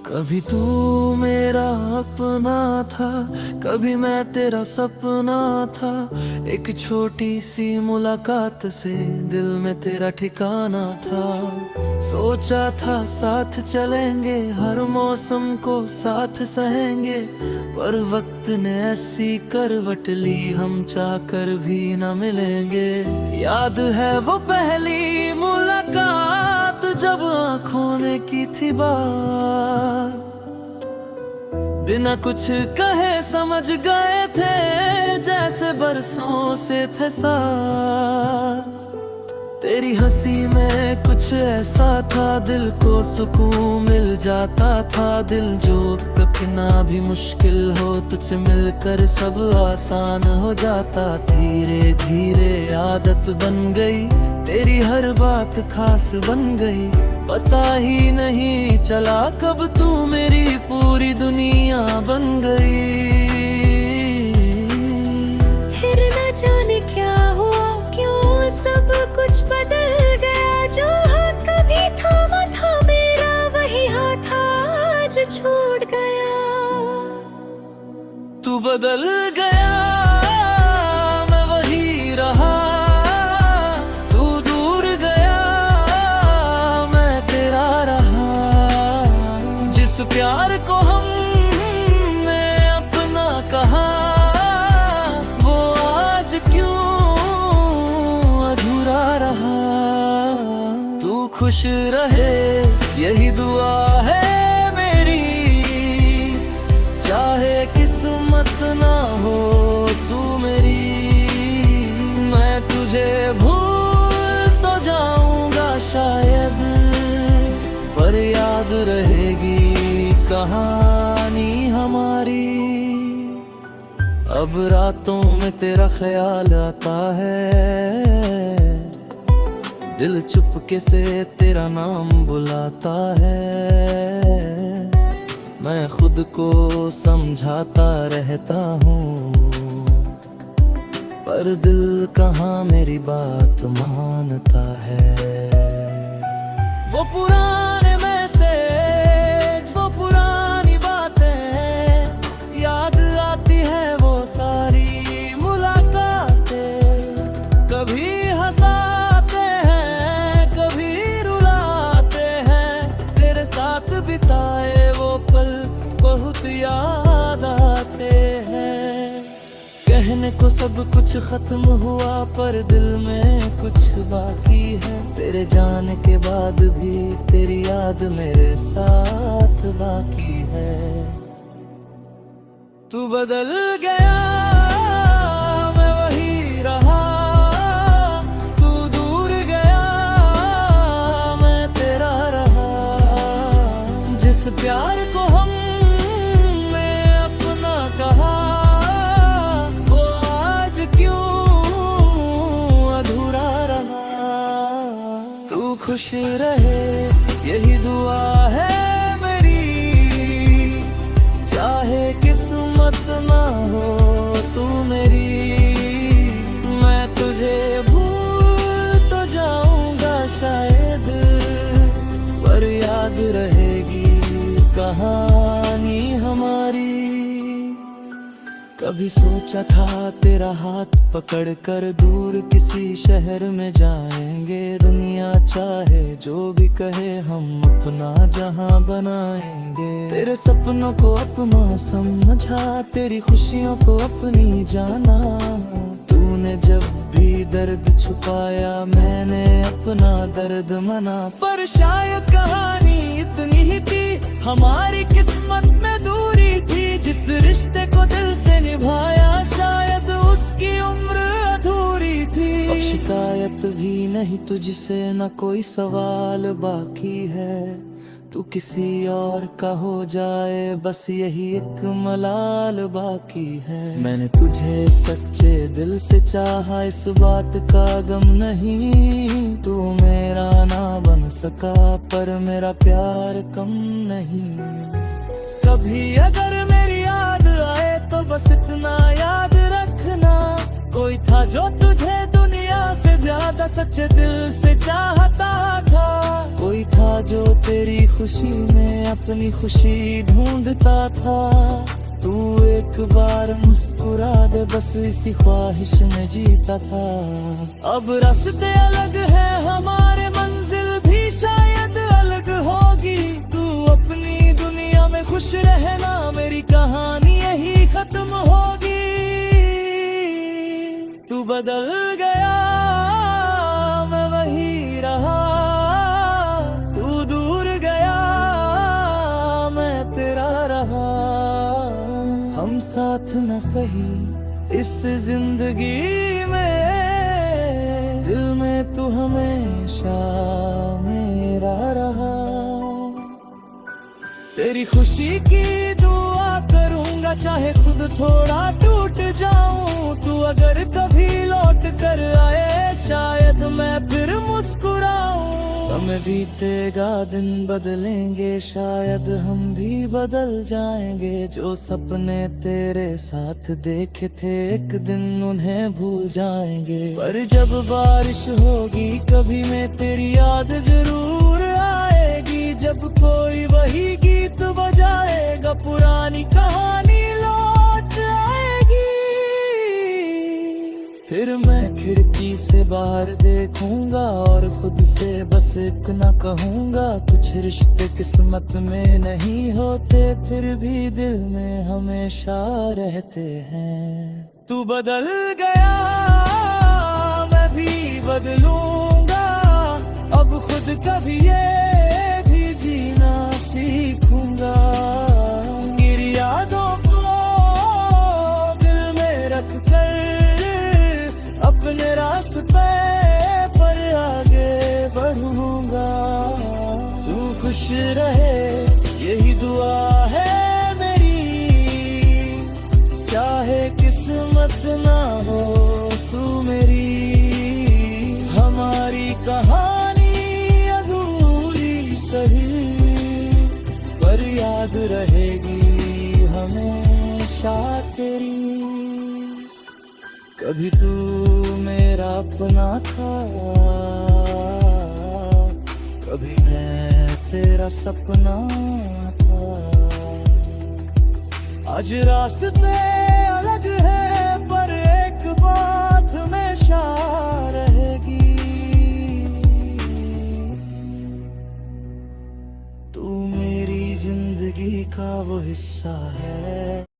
कभी तू मेरा अपना था, कभी मैं तेरा सपना था। एक छोटी सी मुलाकात से दिल में तेरा ठिकाना था। सोचा था साथ चलेंगे, हर मौसम को साथ सहेंगे, पर वक्त ने ऐसी करवट ली, हम चाहकर भी न मिलेंगे। याद है वो पहली मुलाकात, जब आंखों ने की थी बात। बिना कुछ कहे समझ गए थे, जैसे बरसों से थे साथ। तेरी हंसी में कुछ ऐसा था, दिल को सुकून मिल जाता था। दिल जो तकना भी मुश्किल हो, तुझसे मिलकर सब आसान हो जाता। धीरे धीरे आदत बन गई, तेरी हर बात खास बन गई। पता ही नहीं चला कब तू मेरी पूरी दुनिया बन गई। फिर न जाने क्या हुआ, क्यों सब कुछ बदल गया। जो हाथ कभी थामा था मेरा, वही हाथ आज छूट गया। तू बदल गया, मैं वही रहा। तू दूर गया, मैं तेरा रहा। जिस प्यार को हमने अपना कहा, वो आज क्यों अधूरा रहा। तू खुश रहे, यही दुआ है मेरी। चाहे किस्मत ना हो तू मेरी, मैं तुझे भूल तो जाऊंगा शायद, पर याद रहेगी कहानी हमारी। अब रातों में तेरा ख्याल आता है, दिल चुपके से तेरा नाम बुलाता है। मैं खुद को समझाता रहता हूँ, पर दिल कहाँ मेरी बात मानता है। वो पुराने मैसेज, वो पुरानी बातें, याद आती है वो सारी मुलाकातें। कभी हंसाते हैं, कभी रुलाते हैं, तेरे साथ बिताए वो पल बहुत याद आते हैं। कहने को सब कुछ खत्म हुआ, पर दिल में कुछ बाकी है। तेरे जाने के बाद भी तेरी याद मेरे साथ बाकी है। तू बदल गया, मैं वही रहा। तू दूर गया, मैं तेरा रहा। जिस प्यार को हमने अपना कहा, वो आज क्यों अधूरा रहा। तू खुश रहे, यही दुआ है मेरी। चाहे किस्मत ना हो तू मेरी, मैं तुझे भूल तो जाऊंगा शायद, पर याद रहेगी कहानी हमारी। कभी सोचा था तेरा हाथ पकड़ कर दूर किसी शहर में जाएंगे। दुनिया चाहे जो भी कहे, हम अपना जहां बनाएंगे। तेरे सपनों को अपना समझा, तेरी खुशियों को अपनी जाना। तूने जब भी दर्द छुपाया, मैंने अपना दर्द मना। पर शायद कहानी इतनी ही थी, हमारी किस्मत में दूरी थी। जिस रिश्ते को दिल से निभाया, शायद उसकी उम्र अधूरी थी। अब शिकायत भी नहीं तुझसे, न कोई सवाल बाकी है। तू किसी और का हो जाए, बस यही एक मलाल बाकी है। मैंने तुझे सच्चे दिल से चाहा, इस बात का गम नहीं। तू मेरा ना बन सका, पर मेरा प्यार कम नहीं। कभी अगर मेरी याद आए, तो बस इतना याद रखना, कोई था जो तुझे दुनिया से ज्यादा ज्यादा सच्चे दिल से चाहता था। कोई था जो तेरी खुशी में अपनी खुशी ढूंढता था। तू एक बार मुस्कुरा दे, बस इसी ख्वाहिश में जीता था। अब रास्ते अलग है हमारे, मंजिल भी शायद अलग होगी। तू अपनी दुनिया में खुश रहना, मेरी कहानी यही खत्म होगी। तू बदल गया, मैं वही रहा। तू दूर गया, मैं तेरा रहा। हम साथ न सही इस जिंदगी में, दिल में तू हमेशा मेरा रहा। तेरी खुशी की दुआ करूंगा, चाहे खुद थोड़ा टूट जाऊं। तू अगर कभी लौट कर आए, शायद मैं फिर मुस्कुराऊं। समय बीतेगा, दिन बदलेंगे, शायद हम भी बदल जाएंगे। जो सपने तेरे साथ देखे थे, एक दिन उन्हें भूल जाएंगे। पर जब बारिश होगी कभी, मैं तेरी याद जरूर आएगी। जब कोई वही गीत बजाएगा, पुरानी कहानी लौट आएगी। फिर मैं खिड़की से बाहर देखूंगा और खुद से बस इतना कहूंगा, कुछ रिश्ते किस्मत में नहीं होते, फिर भी दिल में हमेशा रहते हैं। तू बदल गया, मैं भी बदलूंगा। अब खुद कभी ये भी जीना सीखूंगा। गिर यादों को दिल में रख कर, अपने रास्ते पर आगे बढ़ूंगा। तू खुश रहे, यही दुआ है मेरी। चाहे किस्मत ना हो तू मेरी, हमारी कहानी अधूरी सही, पर याद रहेगी हमेशा तेरी। कभी तू मेरा अपना था, कभी मैं तेरा सपना था। आज रास्ते अलग है, पर एक बात हमेशा रहेगी। तू मेरी जिंदगी का वो हिस्सा है।